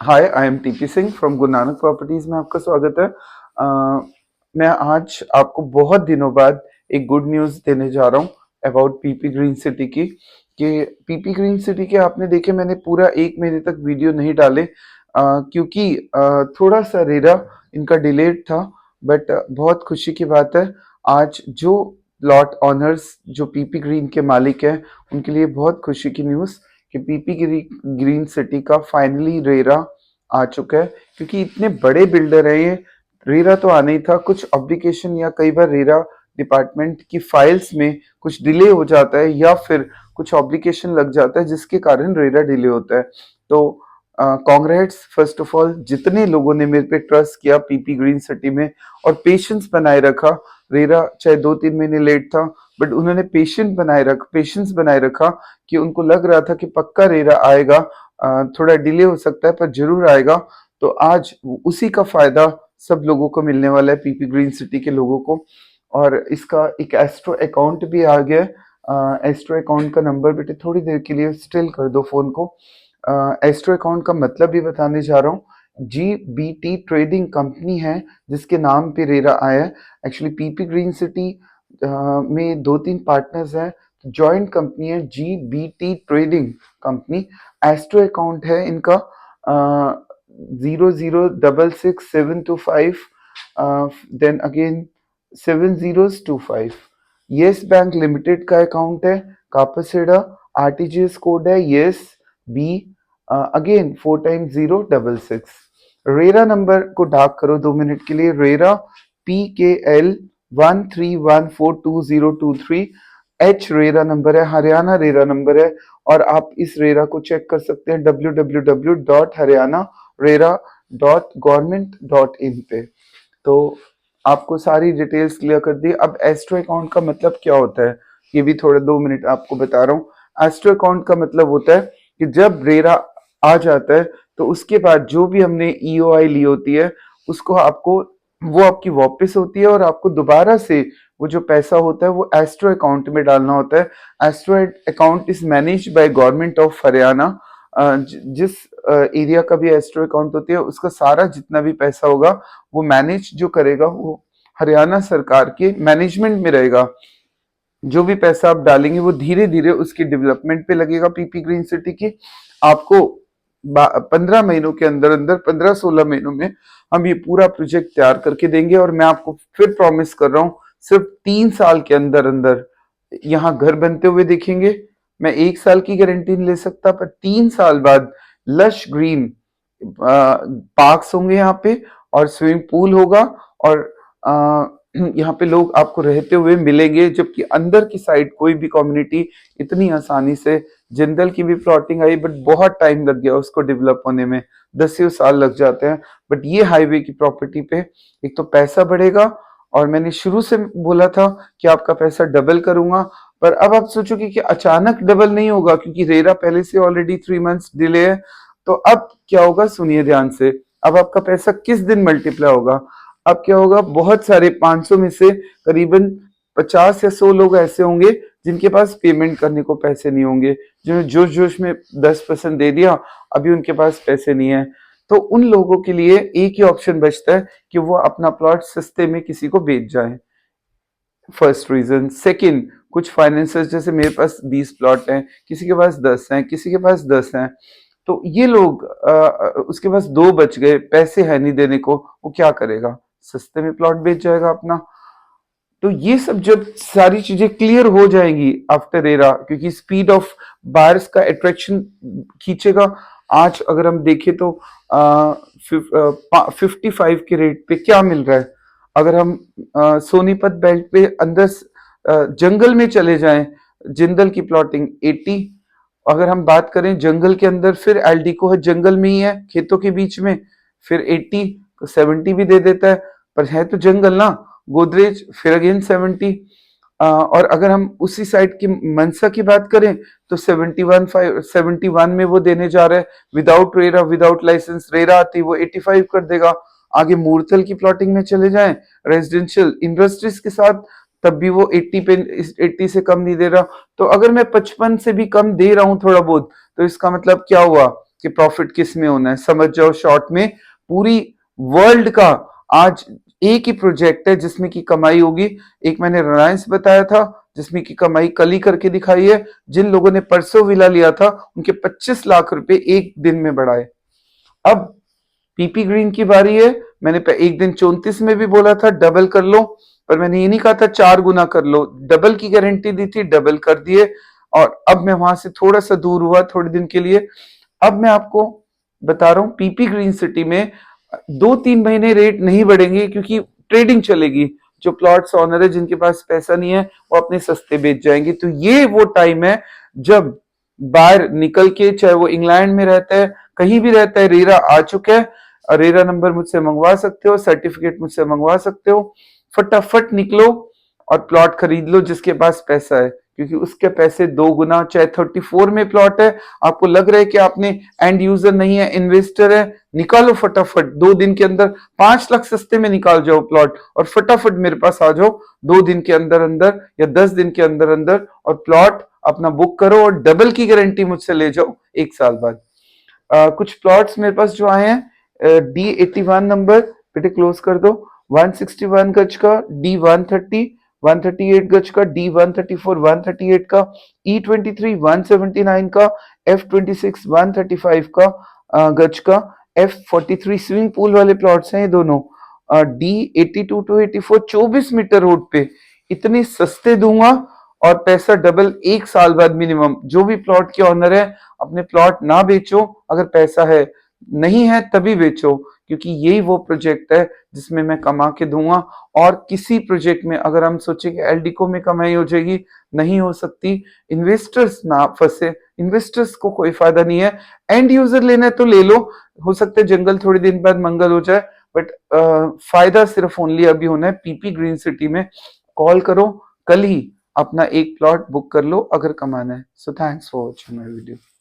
Hi, I am TP Singh from Guru Nanak properties में आपका स्वागत है। मैं आज आपको बहुत दिनों बाद एक गुड न्यूज़ देने जा रहा हूँ अबाउट पीपी ग्रीन सिटी की। कि पीपी ग्रीन सिटी के आपने देखे, मैंने पूरा 1 महीने तक वीडियो नहीं डाले क्योंकि थोड़ा सा रेरा इनका डिलेड था। बट बहुत खुशी की बात है, आज जो प्लॉट ऑनर्स जो पीपी ग्रीन के मालिक हैं उनके लिए बहुत खुशी की न्यूज़ कि पीपी ग्रीन सिटी का फाइनली रेरा आ चुका है। क्योंकि इतने बड़े बिल्डर हैं ये, रेरा तो आना ही था। कुछ ऑब्लिगेशन या कई बार रेरा डिपार्टमेंट की फाइल्स में कुछ डिले हो जाता है या फिर कुछ ऑब्लिगेशन लग जाता है जिसके कारण रेरा डिले होता है। तो कांग्रेट्स फर्स्ट ऑफ ऑल, जितने लोगों ने मेरे पे ट्रस्ट किया पीपी ग्रीन सिटी में और पेशेंस बनाए रखा। रेरा चाहे 2-3 महीने लेट था, बट उन्होंने पेशेंस बनाए रखा कि उनको लग रहा था कि पक्का रेरा आएगा, थोड़ा डिले हो सकता है पर जरूर आएगा। तो आज उसी का फायदा सब लोगों को मिलने वाला है, पीपी ग्रीन सिटी के लोगों को। और इसका एक एस्ट्रो अकाउंट भी आ गया है। एस्ट्रो अकाउंट का नंबर बेटे थोड़ी देर के लिए स्टिल कर दो फोन को। एस्ट्रो अकाउंट का मतलब भी बताने जा रहा हूँ। GBT ट्रेडिंग कंपनी है जिसके नाम पे रेरा आया है। एक्चुअली पीपी ग्रीन सिटी में 2-3 पार्टनर्स हैं, जॉइंट कंपनी है GBT trading company. Escrow account है इनका 00666725, then again 7025। Yes Bank Limited का अकाउंट है, कापासेडा। आरटीजीएस कोड है YES-B, again 4 times 066। RERA number को डाक करो 2 मिनट के लिए। RERA PKL 13142023। H RERA number है, हरियाणा रेरा नंबर है। और आप इस रेरा को चेक कर सकते हैं www.haryana-rera.government.in पे। तो आपको सारी डिटेल्स क्लियर कर दी। अब एस्ट्रो अकाउंट का मतलब क्या होता है, ये भी थोड़े 2 मिनट आपको बता रहा हूँ। एस्ट्रो अकाउंट का मतलब होता है कि जब रेरा आ जाता है तो उसके बाद जो भी हमने ईओआई ली होती है उसको आपको, वो आपकी वापस होती है और आपको दोबारा से वो जो पैसा होता है वो एस्ट्रो अकाउंट में डालना होता है। Astro account is manage by government of Haryana. जिस एरिया का भी एस्ट्रो अकाउंट होती है उसका सारा जितना भी पैसा होगा वो मैनेज जो करेगा वो हरियाणा सरकार के मैनेजमेंट में रहेगा। जो भी पैसा आप डालेंगे वो धीरे धीरे उसकी डेवलपमेंट पे लगेगा पीपी ग्रीन सिटी की। आपको 15 महीनों के अंदर अंदर, 15-16 महीनों में हम ये पूरा प्रोजेक्ट तैयार करके देंगे। और मैं आपको फिर प्रॉमिस कर रहा हूँ, सिर्फ 3 साल के अंदर अंदर यहाँ घर बनते हुए देखेंगे। मैं 1 साल की गारंटी नहीं ले सकता, पर 3 साल बाद लश ग्रीन पार्क्स होंगे यहाँ पे और स्विमिंग पूल होगा। और यहाँ पे लोग आपको रहते हुए मिलेंगे, जबकि अंदर की साइड कोई भी कम्युनिटी इतनी आसानी से, जिंदल की भी प्लॉटिंग आई बट बहुत टाइम लग गया उसको डेवलप होने में, 10 साल लग जाते हैं। बट ये हाईवे की प्रॉपर्टी पे एक तो पैसा बढ़ेगा, और मैंने शुरू से बोला था कि आपका पैसा डबल करूंगा। पर अब आप सोचोगे कि अचानक डबल नहीं होगा, क्योंकि रेरा पहले से ऑलरेडी 3 मंथ्स डिले है। तो अब क्या होगा, सुनिए ध्यान से। अब आपका पैसा किस दिन मल्टीप्लाई होगा? अब क्या होगा, बहुत सारे 500 में से करीबन 50 या 100 लोग ऐसे होंगे जिनके पास पेमेंट करने को पैसे नहीं होंगे, जिन्होंने जोश जोश में 10% दे दिया, अभी उनके पास पैसे नहीं है। तो उन लोगों के लिए एक ही ऑप्शन बचता है कि वो अपना प्लॉट सस्ते में किसी को बेच जाए। First reason. सेकंड, कुछ फाइनेंसर्स, जैसे मेरे पास 20 प्लॉट हैं, किसी के पास 10 हैं, किसी के पास 10 हैं, तो ये लोग उसके पास 2 बच गए, पैसे है नहीं देने को, वो क्या करेगा? सस्ते में प्लॉट बेच जाएगा अपना। तो ये सब जब सारी चीजें क्लियर हो जाएंगी आफ्टर एरा, क्योंकि स्पीड ऑफ बायर्स का अट्रैक्शन खींचेगा। आज अगर हम देखें तो 55 के रेट पे क्या मिल रहा है। अगर हम सोनीपत बेल्ट पे अंदर जंगल में चले जाएं, जिंदल की प्लॉटिंग 80। अगर हम बात करें जंगल के अंदर, फिर एल्डिको है जंगल में ही है, खेतों के बीच में, फिर 80, तो 70 भी दे देता है, पर है तो जंगल ना। गोदरेज फिर अगेन 70। और अगर हम उसी साइड की मनसा की बात करें तो 71 में वो देने जा रहा है, without RERA, without licence. RERA आती वो 85 कर देगा। आगे मूर्थल की प्लॉटिंग में चले जाएं, रेजिडेंशियल इंडस्ट्रीज के साथ, तब भी वो 80 पे, 80 से कम नहीं दे रहा। तो अगर मैं 55 से भी कम दे रहा हूं थोड़ा बहुत, तो इसका मतलब क्या हुआ, कि प्रॉफिट किस में होना है। समझ जाओ शॉर्ट में, पूरी वर्ल्ड का आज एक ही प्रोजेक्ट है जिसमें की कमाई होगी। एक मैंने रिलायंस बताया था जिसमें की कमाई कल ही करके दिखाई है। जिन लोगों ने परसों विला लिया था उनके 25 लाख रुपए एक दिन में बढ़ाए। अब पीपी ग्रीन की बारी है। मैंने एक दिन 34 में भी बोला था डबल कर लो, पर मैंने ये नहीं कहा था 4 गुना कर लो, डबल की गारंटी दी थी, डबल कर दिए। और अब मैं वहां से थोड़ा सा दूर हुआ थोड़े दिन के लिए। अब मैं आपको बता रहा हूं पीपी ग्रीन सिटी में 2-3 महीने रेट नहीं बढ़ेंगे क्योंकि ट्रेडिंग चलेगी। जो प्लॉट्स ऑनर है जिनके पास पैसा नहीं है वो अपने सस्ते बेच जाएंगे। तो ये वो टाइम है जब बाहर निकल के, चाहे वो इंग्लैंड में रहता है कहीं भी रहता है, रेरा आ चुका है। रेरा नंबर मुझसे मंगवा सकते हो, सर्टिफिकेट मुझसे मंगवा सकते हो। फटाफट निकलो और प्लॉट खरीद लो जिसके पास पैसा है, क्योंकि उसके पैसे 2 गुना। चाहे 34 में प्लॉट है, आपको लग रहा है कि आपने एंड यूजर नहीं है, इन्वेस्टर है, निकालो फटाफट 2 दिन के अंदर। 5 लाख सस्ते में निकाल जाओ प्लॉट और फटाफट मेरे पास आ जाओ 2 दिन के अंदर अंदर या 10 दिन के अंदर अंदर, और प्लॉट अपना बुक करो और डबल की गारंटी मुझसे ले जाओ 1 साल बाद। कुछ प्लॉट्स मेरे पास जो आए हैं, D81 नंबर, बेटे क्लोज कर दो। 161 गज का D130, 138 गज का D134, 138 का E23, 179 का F26, 135 का गज का F43 स्विमिंग पूल वाले प्लॉट्स हैं ये दोनों। D82 to 84 24 मीटर रोड पे इतने सस्ते दूंगा और पैसा डबल 1 साल बाद मिनिमम। जो भी प्लॉट के ऑनर है अपने प्लॉट ना बेचो, अगर पैसा है, नहीं है तभी बेचो, क्योंकि यही वो प्रोजेक्ट है जिसमें मैं कमा के दूंगा। और किसी प्रोजेक्ट में अगर हम सोचे कि एलडीको में कमाई हो जाएगी, नहीं हो सकती। इन्वेस्टर्स ना फंसे, इन्वेस्टर्स को कोई फायदा नहीं है। एंड यूजर लेना है तो ले लो, हो सकता है जंगल थोड़े दिन बाद मंगल हो जाए, बट फायदा सिर्फ ओनली अभी होना है पीपी ग्रीन सिटी में। कॉल करो, कल ही अपना एक प्लॉट बुक कर लो अगर कमाना है। So thanks for watching my video.